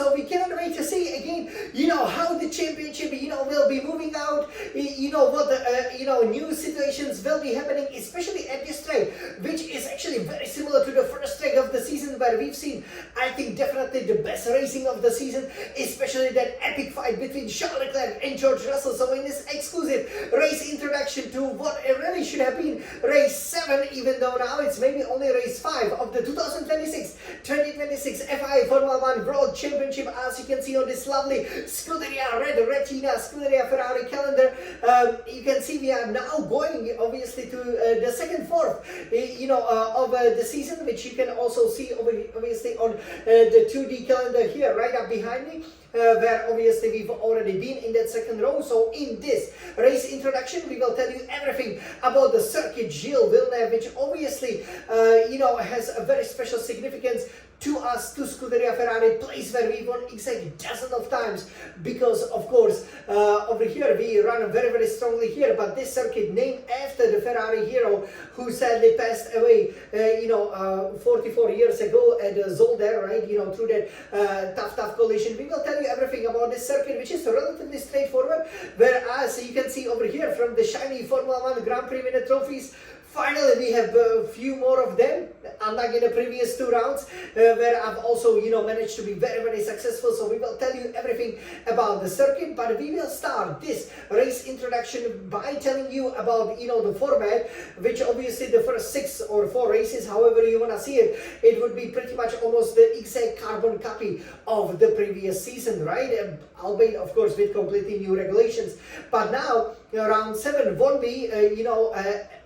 So we cannot wait to see again, how the championship, will be moving out, what the, new situations will be happening, especially at this track, which is actually very similar to the first track of the season, where we've seen, I think, definitely the best racing of the season, especially that epic fight between Charles Leclerc and George Russell. So in this exclusive race introduction to what it really should have been race 7, even though now it's maybe only race 5 of the 2026 FIA Formula 1 World Championship, as you can see on this lovely Scuderia Red Retina Scuderia Ferrari calendar. You can see we are now going obviously to the second fourth of the season, which you can also see obviously on the 2D calendar here right up behind me. Where obviously we've already been in that second row. So in this race introduction, we will tell you everything about the circuit Gilles Villeneuve, which obviously has a very special significance to us, to Scuderia Ferrari, place where we won exactly dozens of times, because of course over here we run very, very strongly here, but this circuit named after the Ferrari hero who sadly passed away 44 years ago at Zolder, right, through that tough collision. We will tell you everything about this circuit, which is relatively straightforward, whereas you can see over here from the shiny Formula 1 Grand Prix winner trophies, finally, we have a few more of them, unlike in the previous 2 rounds, where I've also, managed to be very, very successful. So we will tell you everything about the circuit, but we will start this race introduction by telling you about, the format, which obviously the first 6 or 4 races, however you want to see it, it would be pretty much almost the exact carbon copy of the previous season, right? Albeit, of course, with completely new regulations. But now, round 7 won't be,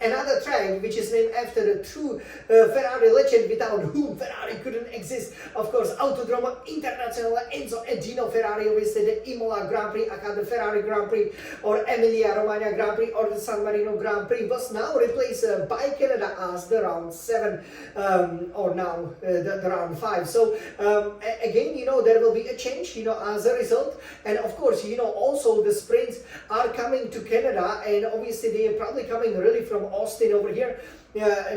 another track which is named after the true Ferrari legend, without whom Ferrari couldn't exist. Of course, Autodromo Internazionale Enzo e Gino Ferrari, obviously the Imola Grand Prix, aka the Ferrari Grand Prix, or Emilia Romagna Grand Prix, or the San Marino Grand Prix, was now replaced by Canada as the round 7, or now the round 5. So again, there will be a change, as a result. And of course, also the sprints are coming to Canada, and obviously they are probably coming really from Austin over here,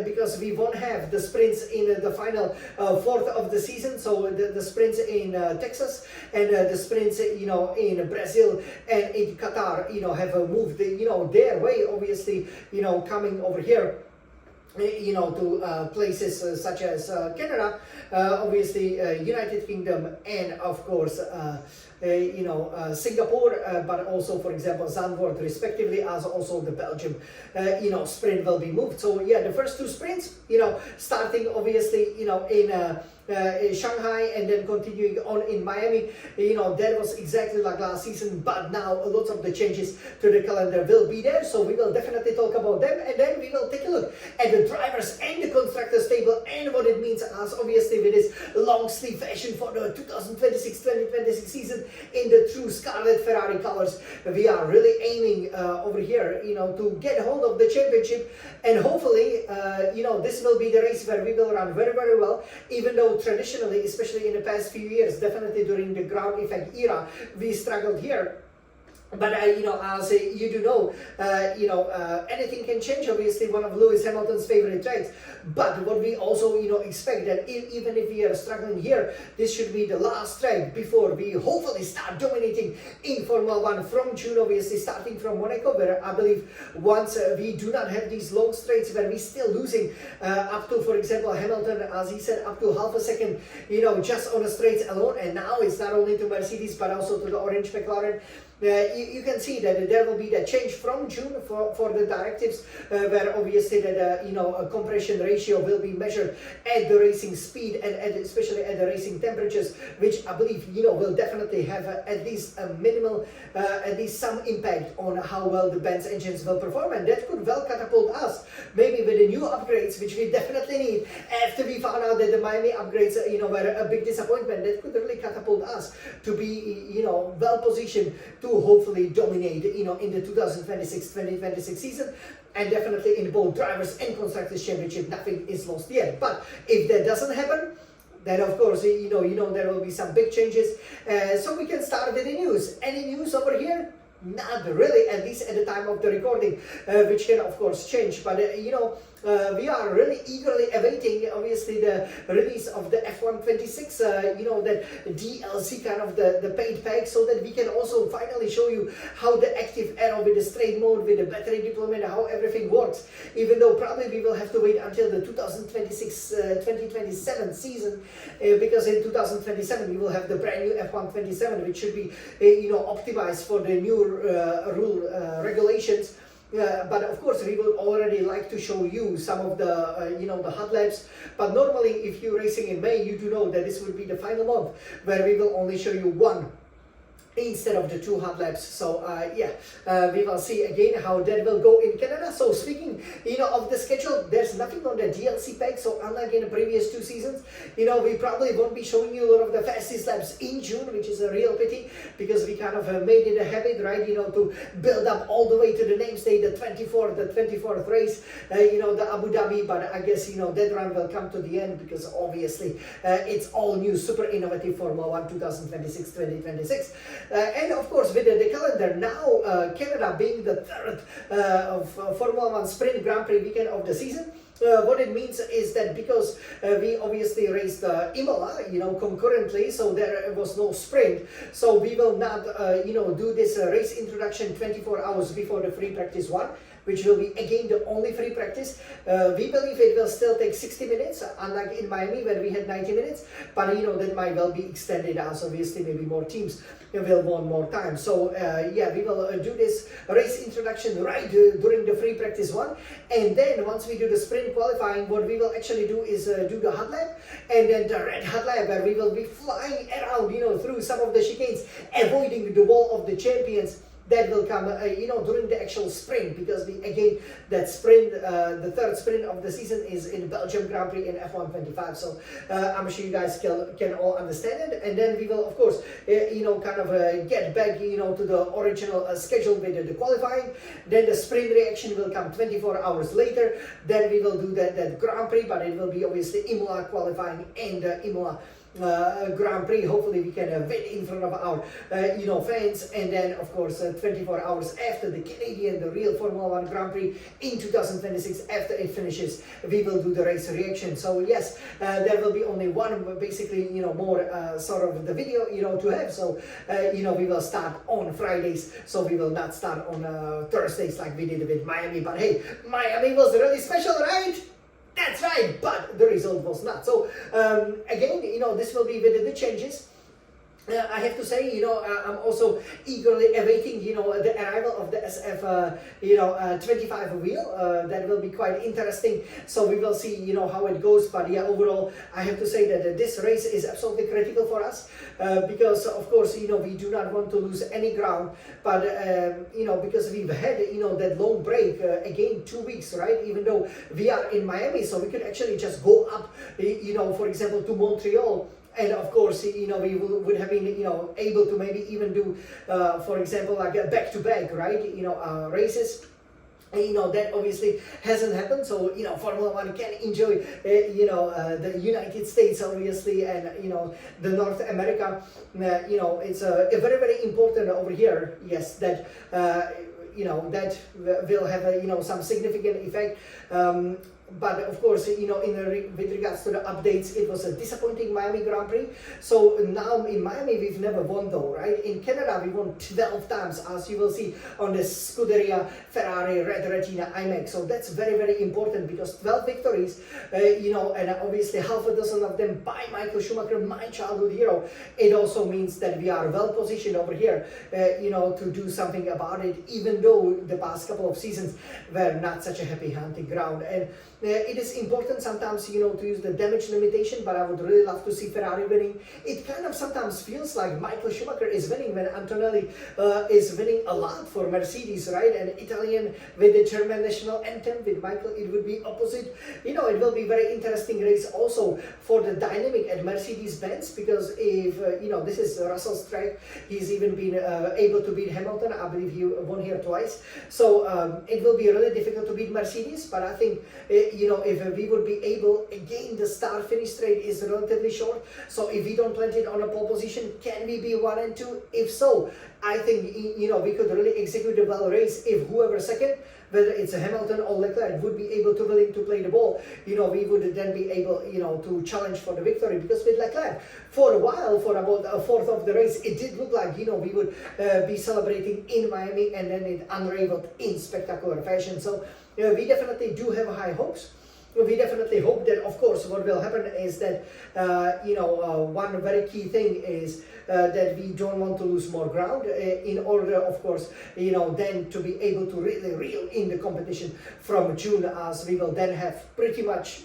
because we won't have the sprints in the final fourth of the season. So the sprints in Texas and the sprints in Brazil and in Qatar have moved their way, obviously coming over here to places such as Canada, obviously United Kingdom, and of course Singapore, but also, for example, Zandvoort, respectively, as also the Belgium, sprint will be moved. So yeah, the first 2 sprints, starting obviously, in Shanghai and then continuing on in Miami, that was exactly like last season, but now lots of the changes to the calendar will be there. So we will definitely talk about them, and then we will take a look at the drivers and the constructors table and what it means as obviously with this long sleeve fashion for the 2026-2026 season in the true Scarlet Ferrari colors. We are really aiming over here, to get hold of the championship, and hopefully, this will be the race where we will run very, very well, even though traditionally, especially in the past few years, definitely during the ground effect era, we struggled here. But as you do know, anything can change. Obviously, one of Lewis Hamilton's favorite tracks. But what we also expect that even if we are struggling here, this should be the last track before we hopefully start dominating in Formula 1 from June. Obviously, starting from Monaco, where I believe once we do not have these long straights where we're still losing up to, for example, Hamilton, as he said, up to half a second, just on the straights alone. And now it's not only to Mercedes but also to the orange McLaren. You can see that there will be the change from June for the directives, where obviously that a compression ratio will be measured at the racing speed and especially at the racing temperatures, which I believe will definitely have at least a minimal, at least some impact on how well the Benz engines will perform, and that could well catapult us maybe with the new upgrades, which we definitely need after we found out that the Miami upgrades were a big disappointment. That could really catapult us to be well positioned to hopefully dominate in the 2026-2026 season, and definitely in both drivers and constructors championship. Nothing is lost yet, but if that doesn't happen, then of course there will be some big changes. So we can start with the news. Any news over here? Not really, at least at the time of the recording, which can of course change. But we are really eagerly awaiting, obviously, the release of the F126, that DLC kind of the paid pack, so that we can also finally show you how the active aero with the straight mode, with the battery deployment, how everything works. Even though probably we will have to wait until the 2026-2027 season, because in 2027 we will have the brand new F127, which should be, optimized for the new rule regulations. But of course, we would already like to show you some of the, the hot laps. But normally, if you're racing in May, you do know that this will be the final month where we will only show you one instead of the 2 hot laps. So we will see again how that will go in Canada. So speaking of the schedule, there's nothing on the DLC pack. So unlike in the previous 2 seasons, we probably won't be showing you a lot of the fastest laps in June, which is a real pity, because we kind of made it a habit, right, to build up all the way to the names day, the 24th race, the Abu Dhabi. But I guess that run will come to the end, because obviously it's all new, super innovative Formula 1 2026-2026. And of course, with the calendar now, Canada being the 3rd of Formula 1 Sprint Grand Prix weekend of the season, what it means is that because we obviously raced Imola, concurrently, so there was no sprint, so we will not, do this race introduction 24 hours before the free practice 1, which will be again the only free practice. We believe it will still take 60 minutes, unlike in Miami where we had 90 minutes, but that might well be extended as obviously maybe more teams will want more time. So we will do this race introduction right during the free practice 1, and then once we do the sprint qualifying, what we will actually do is do the hot lap, and then the red hot lap where we will be flying around, through some of the chicanes, avoiding the wall of the champions. That will come, during the actual sprint, because that sprint, the 3rd sprint of the season is in Belgium Grand Prix in F125. So I'm sure you guys can all understand it. And then we will, of course, get back, to the original schedule with the qualifying. Then the sprint reaction will come 24 hours later. Then we will do that Grand Prix, but it will be obviously Imola qualifying and Imola Grand Prix. Hopefully we can win in front of our fans, and then of course 24 hours after the Canadian, the real Formula 1 Grand Prix in 2026, after it finishes, we will do the race reaction. So yes, there will be only one basically more sort of the video to have. So we will start on Fridays, so we will not start on Thursdays like we did with Miami. But hey, Miami was really special, right? That's right, but the result was not. So again, this will be with the changes. I have to say, I'm also eagerly awaiting, the arrival of the SF, 25 wheel. That will be quite interesting. So we will see, how it goes. But yeah, overall, I have to say that this race is absolutely critical for us, because of course, we do not want to lose any ground. But because we've had, that long break, again 2 weeks, right? Even though we are in Miami, so we could actually just go up, for example, to Montreal. And of course, we would have been, able to maybe even do, for example, like a back-to-back, right? Races. That obviously hasn't happened. So, Formula 1 can enjoy, the United States, obviously, and, the North America. It's very, very important over here, yes, that, that will have, some significant effect. But of course, with regards to the updates, it was a disappointing Miami Grand Prix. So now in Miami, we've never won though, right? In Canada, we won 12 times, as you will see on the Scuderia Ferrari Red Retina IMAX. So that's very, very important, because 12 victories, and obviously half a dozen of them by Michael Schumacher, my childhood hero. It also means that we are well positioned over here, to do something about it, even though the past couple of seasons were not such a happy hunting ground. And it is important sometimes, to use the damage limitation, but I would really love to see Ferrari winning. It kind of sometimes feels like Michael Schumacher is winning when Antonelli is winning a lot for Mercedes, right? And Italian with the German national anthem, with Michael, it would be opposite. It will be very interesting race also for the dynamic at Mercedes-Benz, because if, this is Russell's track, he's even been able to beat Hamilton. I believe he won here twice. So it will be really difficult to beat Mercedes, but I think if we would be able, again, the start finish straight is relatively short. So if we don't plant it on a pole position, can we be 1 and 2? If so, I think, we could really execute a well race if whoever second, whether it's a Hamilton or Leclerc, would be able to willing to play the ball, we would then be able, to challenge for the victory. Because with Leclerc, for a while, for about a fourth of the race, it did look like, we would be celebrating in Miami, and then it unraveled in spectacular fashion. So we definitely do have high hopes. We definitely hope that, of course, what will happen is that, one very key thing is that we don't want to lose more ground in order, of course, then to be able to really reel in the competition from June, as we will then have pretty much,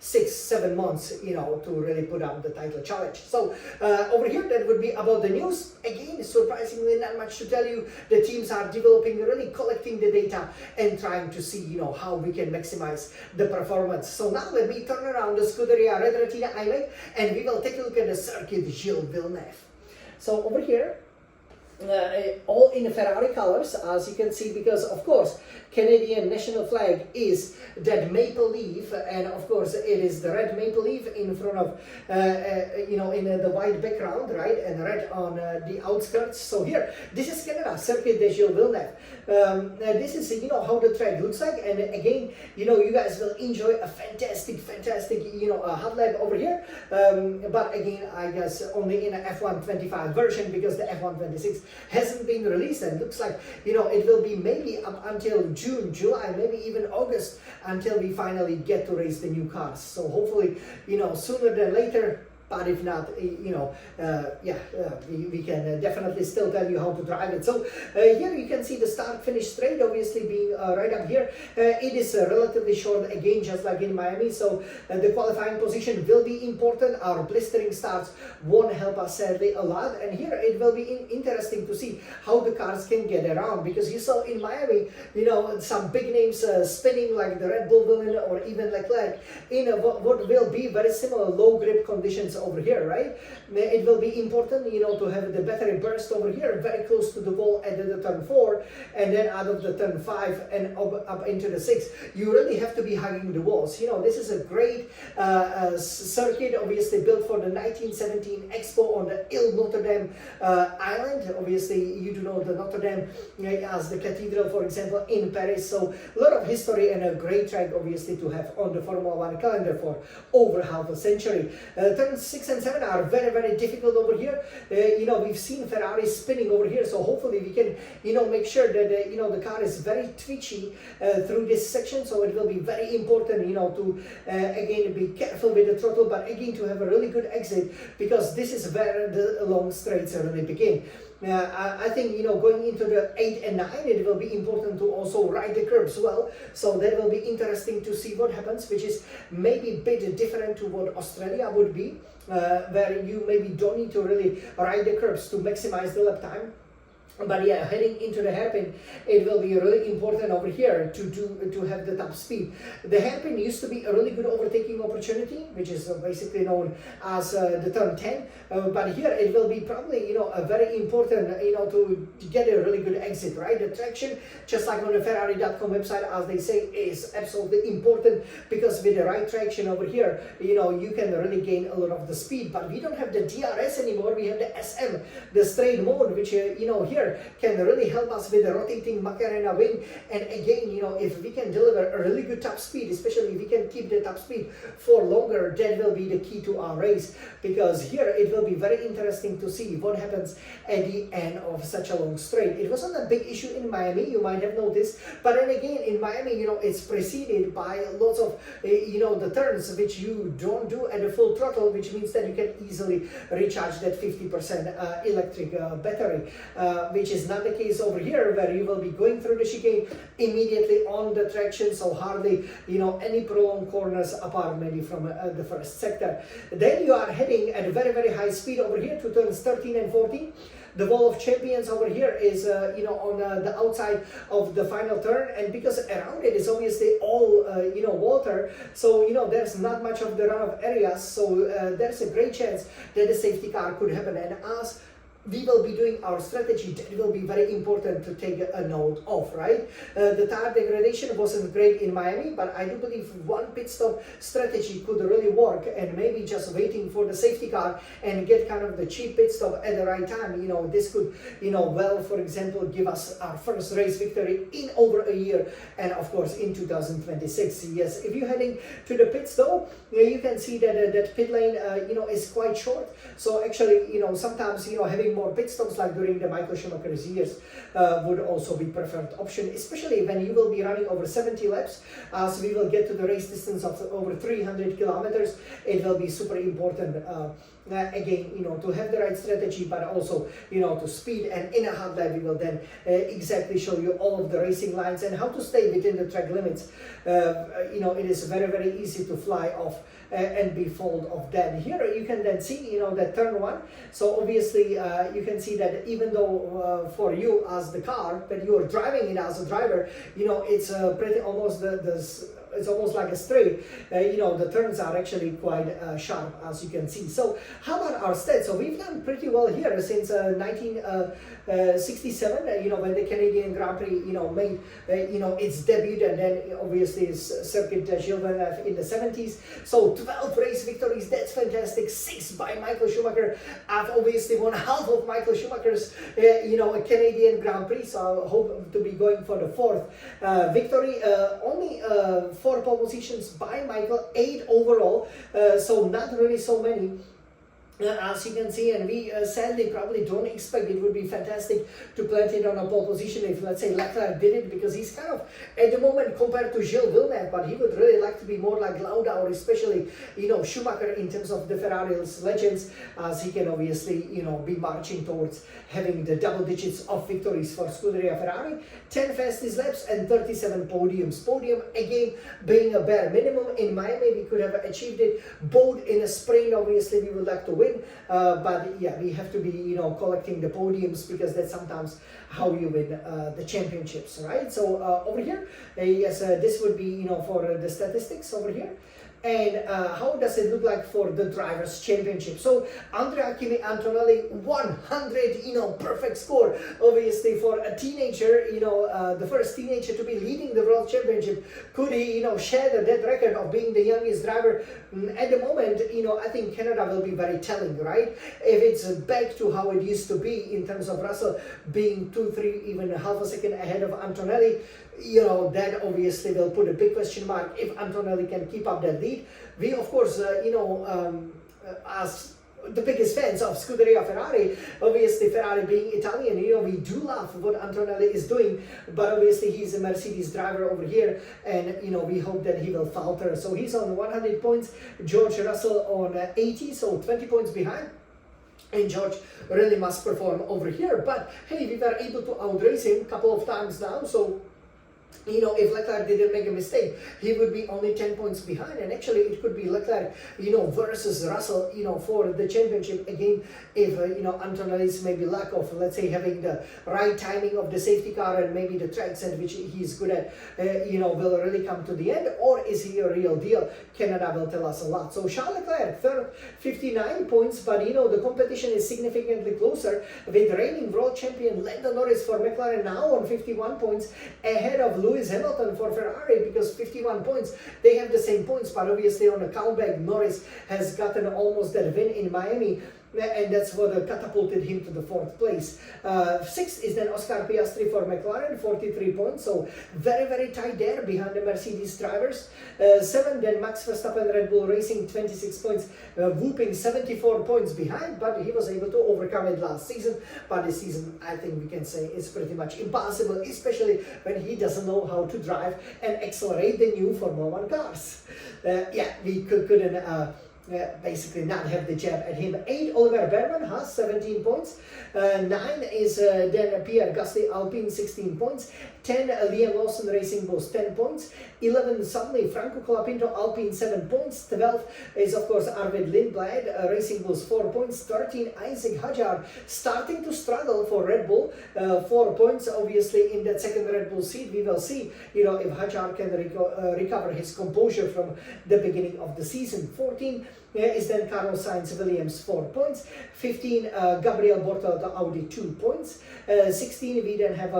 6-7 months, to really put up the title challenge. So over here, that would be about the news. Again, surprisingly, not much to tell you. The teams are developing, really collecting the data and trying to see, how we can maximize the performance. So now let me turn around the Scuderia Red Retina iMac, and we will take a look at the circuit Gilles Villeneuve. So over here, all in the Ferrari colors, as you can see, because of course Canadian national flag is that maple leaf, and of course it is the red maple leaf in front of in the white background, right, and red on the outskirts. So here, this is Canada, Circuit de Gilles Villeneuve. This is how the track looks like, and again, you guys will enjoy a fantastic hot lap over here, but again, I guess only in a F125 version, because the F126 hasn't been released, and looks like it will be maybe up until June, July, maybe even August, until we finally get to race the new cars. So hopefully sooner than later. But if not, we can definitely still tell you how to drive it. So here you can see the start-finish straight, obviously being right up here. It is relatively short, again, just like in Miami. So the qualifying position will be important. Our blistering starts won't help us sadly a lot. And here it will be interesting to see how the cars can get around. Because you saw in Miami, some big names spinning like the Red Bull villain or even Leclerc in what will be very similar low grip conditions over here, right? It will be important, to have the battery burst over here, very close to the wall at the turn 4, and then out of the turn 5 and up into the 6, you really have to be hugging the walls. This is a great circuit, obviously built for the 1917 Expo on the Ile Notre Dame island. Obviously, you do know the Notre Dame as the cathedral, for example, in Paris. So a lot of history and a great track, obviously, to have on the Formula 1 calendar for over half a century. Turns 6 and 7 are very, very difficult over here. We've seen Ferrari spinning over here, so hopefully we can, make sure that, the car is very twitchy through this section. So it will be very important, to, again, be careful with the throttle, but again, to have a really good exit, because this is where the long straights really begin. I think, going into the 8 and 9, it will be important to also ride the curbs well. So that will be interesting to see what happens, which is maybe a bit different to what Australia would be, where you maybe don't need to really ride the curbs to maximize the lap time. But yeah, heading into the hairpin, it will be really important over here to have the top speed. The hairpin used to be a really good overtaking opportunity, which is basically known as the turn 10. But here it will be probably a very important to get a really good exit, right? The traction, just like on the Ferrari.com website, as they say, is absolutely important, because with the right traction over here, you can really gain a lot of the speed. But we don't have the DRS anymore. We have the SM, the straight mode, which here can really help us with the rotating Macarena wing. And again, if we can deliver a really good top speed, especially if we can keep the top speed for longer, that will be the key to our race. Because here it will be very interesting to see what happens at the end of such a long straight. It wasn't a big issue in Miami, you might have noticed, but then again in Miami, it's preceded by lots of the turns which you don't do at the full throttle, which means that you can easily recharge that 50% electric battery, which is not the case over here, where you will be going through the chicane immediately on the traction, so hardly any prolonged corners apart maybe from the first sector. Then you are heading at a very, very high speed over here to turns 13 and 14. The Wall of Champions over here is on the outside of the final turn, and because around it is obviously all water, so there's not much of the runoff areas, so there's a great chance that the safety car could happen. And as we will be doing our strategy, that will be very important to take a note of, right? The tire degradation wasn't great in Miami, but I do believe one pit stop strategy could really work, and maybe just waiting for the safety car and get kind of the cheap pit stop at the right time. You know, this could, you know, well, for example, give us our first race victory in over a year, and of course in 2026. Yes, if you're heading to the pits though, you can see that that pit lane, you know, is quite short. So actually, you know, sometimes, you know, having more pit stops like during the Michael Schumacher's years would also be preferred option, especially when you will be running over 70 laps. So we will get to the race distance of over 300 kilometers. It will be super important. Again, you know, to have the right strategy, but also, you know, to speed. And in a hot lap, we will then exactly show you all of the racing lines and how to stay within the track limits. You know, it is very, very easy to fly off and be fold of that. Here you can then see, you know, that turn one. So obviously you can see that even though for you as the car, when you are driving it as a driver, you know, it's pretty almost it's almost like a straight. You know, the turns are actually quite sharp, as you can see. So how about our stats? So we've done pretty well here since 1967, you know, when the Canadian Grand Prix, you know, made, you know, its debut, and then obviously Circuit Gilles Villeneuve in the 70s. So 12 race victories, that's fantastic. 6 by Michael Schumacher. I've obviously won half of Michael Schumacher's, you know, a Canadian Grand Prix, so I hope to be going for the 4th victory. Only 4 pole positions by Michael, 8 overall, so not really so many. As you can see, and we sadly probably don't expect it would be fantastic to plant it on a pole position if, let's say, Leclerc did it, because he's kind of at the moment compared to Gilles Villeneuve, but he would really like to be more like Lauda, or especially, you know, Schumacher in terms of the Ferrari's legends, as he can obviously, you know, be marching towards having the double digits of victories for Scuderia Ferrari, 10 fastest laps and 37 podiums. Podium again being a bare minimum. In Miami we could have achieved it both in a sprint. Obviously we would like to win, but yeah, we have to be, you know, collecting the podiums, because that's sometimes how you win the championships, right? So over here, yes, this would be, you know, for the statistics over here. And how does it look like for the Drivers' Championship? So Andrea Kimi Antonelli, 100, you know, perfect score. Obviously for a teenager, you know, the first teenager to be leading the World Championship, could he, you know, share that record of being the youngest driver? At the moment, you know, I think Canada will be very telling, right? If it's back to how it used to be in terms of Russell being 2, 3, even half a second ahead of Antonelli, you know, that obviously will put a big question mark if Antonelli can keep up that lead. We, of course, you know, as the biggest fans of Scuderia Ferrari, obviously Ferrari being Italian, you know, we do love what Antonelli is doing, but obviously he's a Mercedes driver over here, and, you know, we hope that he will falter. So he's on 100 points, George Russell on 80, so 20 points behind. And George really must perform over here, but hey, we were able to outrace him a couple of times now, so, you know, if Leclerc didn't make a mistake, he would be only 10 points behind, and actually it could be Leclerc, you know, versus Russell, you know, for the championship again, if, you know, Antonelli's maybe lack of, let's say, having the right timing of the safety car and maybe the tracks and which he's good at, you know, will really come to the end, or is he a real deal? Canada will tell us a lot. So Charles Leclerc, third, 59 points, but, you know, the competition is significantly closer, with reigning world champion Lando Norris for McLaren now on 51 points, ahead of Lewis Hamilton for Ferrari, because 51 points, they have the same points, but obviously on a countback, Norris has gotten almost that win in Miami, and that's what catapulted him to the 4th place. 6th is then Oscar Piastri for McLaren, 43 points, so very, very tight there behind the Mercedes drivers. 7th then Max Verstappen, Red Bull Racing, 26 points, whooping 74 points behind, but he was able to overcome it last season. But this season, I think we can say, is pretty much impossible, especially when he doesn't know how to drive and accelerate the new Formula 1 cars. Yeah, we couldn't basically not have the jab at him. 8, Oliver Behrman has 17 points. 9 is then Pierre Gasly, Alpine, 16 points. 10, Liam Lawson, Racing Bulls, 10 points. 11, suddenly Franco Colapinto, Alpine, 7 points. 12 is, of course, Arvid Lindblad, Racing Bulls, 4 points. 13, Isaac Hadjar, starting to struggle for Red Bull, 4 points. Obviously, in that second Red Bull seat, we will see, you know, if Hadjar can recover his composure from the beginning of the season. 14, is then Carlos Sainz Williams 4 points. 15 Gabriel Bortoleto Audi 2 points. 16 we then have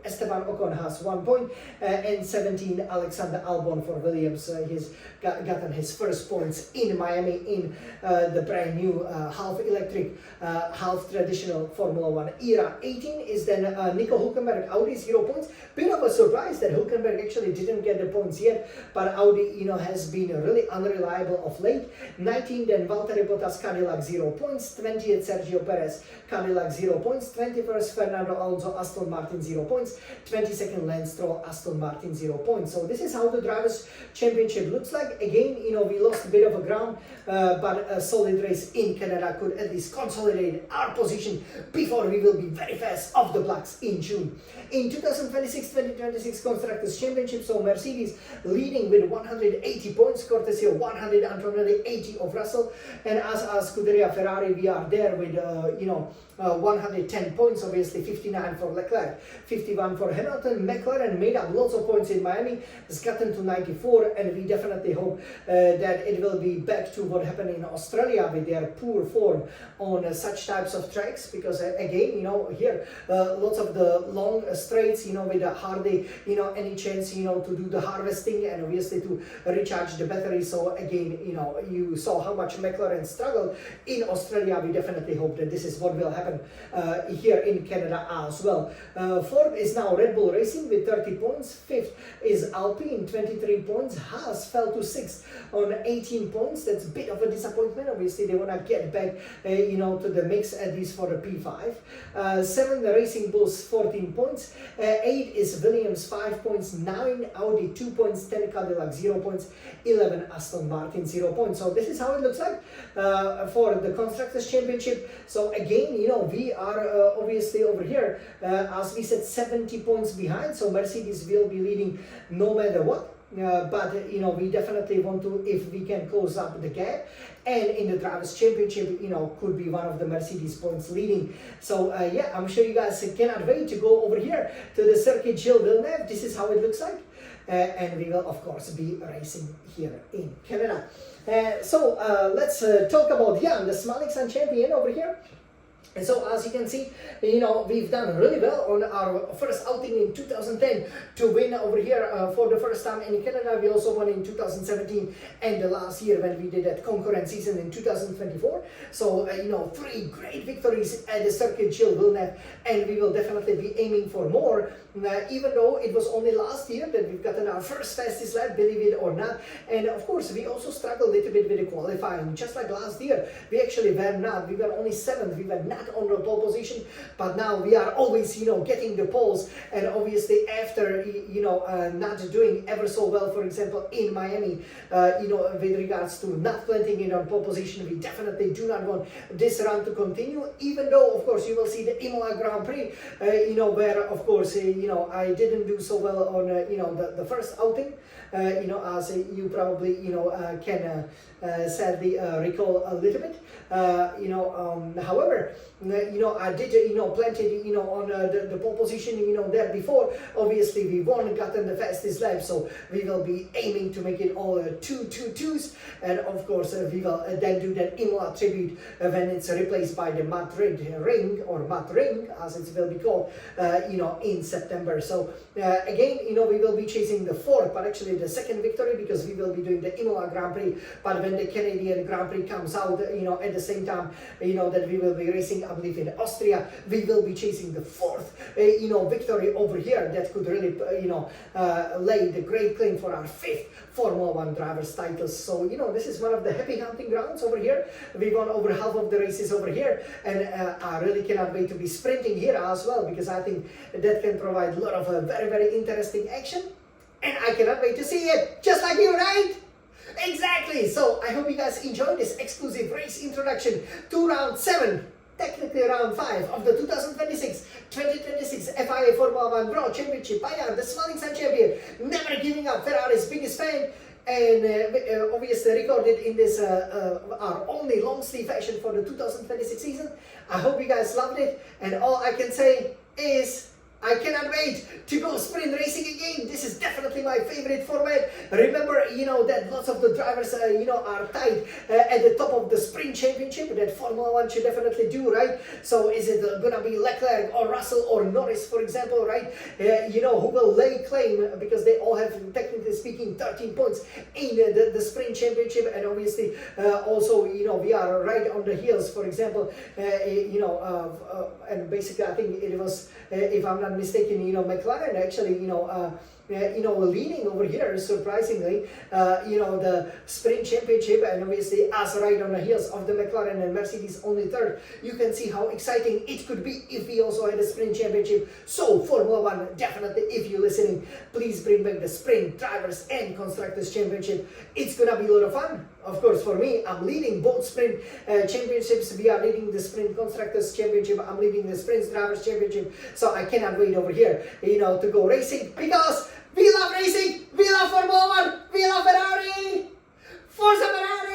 Esteban Ocon has 1 point, and 17 Alexander Albon for Williams. He's gotten his first points in Miami in the brand new half electric, half traditional Formula 1 era. 18 is then Nico Hülkenberg Audi 0 points. Bit of a surprise that Hülkenberg actually didn't get the points yet, but Audi has been really unreliable of late. 19 then Valtteri Bottas Cadillac 0 points. 20th Sergio Perez Cadillac 0 points. 21st Fernando Alonso Aston Martin 0 points. 22nd Lance Stroll Aston Martin 0 points. So this is how the Drivers' Championship looks like. Again, we lost a bit of a ground, but a solid race in Canada could at least consolidate our position before we will be very fast off the blocks in June. In 2026 Constructors' Championship, so Mercedes leading with 180 points, courtesy of 180 of Russell, and as Scuderia Ferrari, we are there with 110 points, obviously 59 for Leclerc, 51 for Hamilton. McLaren made up lots of points in Miami, has gotten to 94, and we definitely hope that it will be back to what happened in Australia with their poor form on such types of tracks, because again, here lots of the long straights, with hardly any chance to do the harvesting and obviously to recharge the battery. So again, you saw how much McLaren struggled in Australia. We definitely hope that this is what will happen here in Canada as well. Fourth is now Red Bull Racing with 30 points. Fifth is Alpine, 23 points. Haas fell to 6th on 18 points. That's a bit of a disappointment. Obviously, they want to get back, to the mix, at least for the P5. 7, the Racing Bulls, 14 points. 8 is Williams, 5 points. 9, Audi, 2 points. 10, Cadillac, 0 points. 11, Aston Martin, 0 points. So this is how it looks like for the Constructors' Championship. So again, we are obviously over here, as we said, 70 points behind. So Mercedes will be leading no matter what. But we definitely want to, if we can close up the gap, and in the Drivers' Championship, could be one of the Mercedes points leading. So yeah, I'm sure you guys cannot wait to go over here to the Circuit Gilles Villeneuve. This is how it looks like, and we will of course be racing here in Canada. So let's talk about Jan, the Smalixan champion over here. And so, as you can see, we've done really well on our first outing in 2010 to win over here for the first time in Canada. We also won in 2017 and the last year when we did that concurrent season in 2024. So, 3 great victories at the Circuit Gilles Villeneuve, and we will definitely be aiming for more. Even though it was only last year that we've gotten our first fastest lap, believe it or not. And of course, we also struggled a little bit with the qualifying. Just like last year, we actually were not. We were only 7th. We were not on the pole position, but now we are always, getting the poles. And obviously, after not doing ever so well, for example, in Miami, with regards to not planting it on pole position, we definitely do not want this run to continue. Even though, of course, you will see the Imola Grand Prix, where, of course, I didn't do so well on, the first outing, as you probably, can sadly recall a little bit. However, I did, planted, on the pole position, there before. Obviously, we won, gotten the fastest lap, so we will be aiming to make it all 2-2-2s, and of course, we will then do that Imola tribute when it's replaced by the Madrid Ring, or Mud Ring, as it will be called, in September. So again, we will be chasing the 4th, but actually the 2nd victory, because we will be doing the Imola Grand Prix. But when the Canadian Grand Prix comes out, at the same time, that we will be racing, I believe, in Austria, we will be chasing the 4th, victory over here that could really, lay the great claim for our 5th Formula 1 drivers titles. So, this is one of the happy hunting grounds over here. We won over half of the races over here, and I really cannot wait to be sprinting here as well, because I think that can provide a lot of very, very interesting action, and I cannot wait to see it, just like you, right? Exactly! So, I hope you guys enjoyed this exclusive race introduction to round 7, technically round 5 of the 2026 FIA Formula 1 World Championship. I am the Smalixan champion, never giving up, Ferrari's biggest fan, and obviously recorded in this our only long sleeve fashion for the 2026 season. I hope you guys loved it, and all I can say is I cannot wait to go sprint racing again. This is definitely my favorite format. Remember, that lots of the drivers, are tied at the top of the sprint championship that Formula One should definitely do, right? So is it gonna be Leclerc or Russell or Norris, for example, right? Who will lay claim, because they all have, technically speaking, 13 points in the sprint championship, and obviously also, we are right on the heels, for example, and basically I think it was, if I'm not mistaken, McLaren actually, leading over here, surprisingly, the sprint championship, and obviously us right on the heels of the McLaren and Mercedes only third. You can see how exciting it could be if we also had a sprint championship. So Formula One, definitely, if you're listening, please bring back the sprint, drivers and constructors championship. It's gonna be a lot of fun. Of course, for me, I'm leading both sprint championships. We are leading the sprint constructors championship. I'm leading the sprint drivers championship. So I cannot wait over here, to go racing, because we love racing, we love Formula One, we love Ferrari. Forza Ferrari!